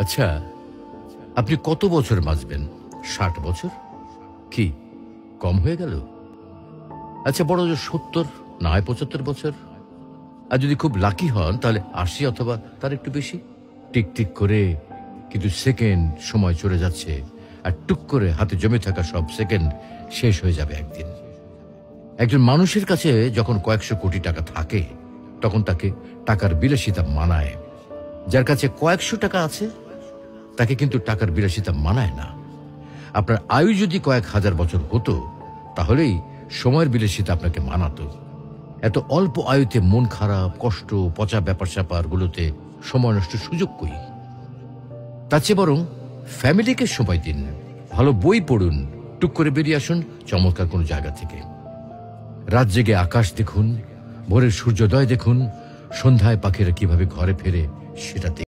আচ্ছা, আপনি কত বছর বাঁচবেন? ৬০ বছর? কি কম হয়ে গেল? আচ্ছা, বড় জোর ৭০ না হয় ৭৫ বছর। আর যদি খুব লাকি হন তাহলে ৮০ অথবা তার একটু বেশি। টিক টিক করে কিন্তু সেকেন্ড সময় চলে যাচ্ছে, আর টুক করে হাতে জমে থাকা সব সেকেন্ড শেষ হয়ে যাবে একদিন। একজন মানুষের কাছে যখন কয়েকশো কোটি টাকা থাকে তখন তাকে টাকার বিলাসিতা মানায়। যার কাছে কয়েকশো টাকা আছে তাকে কিন্তু টাকার বিলাসিতা মানায় না। আপনার আয়ু যদি কয়েক হাজার বছর হতো তাহলেই সময়ের বিলাসিতা আপনাকে মানাতো। এত অল্প আয়ুতে মন খারাপ, কষ্ট, পচা ব্যাপার স্যাপার গুলোতে সময় নষ্ট সুযোগ কই? তার চেয়ে বরং ফ্যামিলিকে সময় দিন, ভালো বই পড়ুন, টুক করে বেরিয়ে আসুন চমৎকার কোনো জায়গা থেকে। রাত জেগে আকাশ দেখুন, ভোরের সূর্যোদয় দেখুন, সন্ধ্যায় পাখিরা কিভাবে ঘরে ফেরে সেটা দেখুন।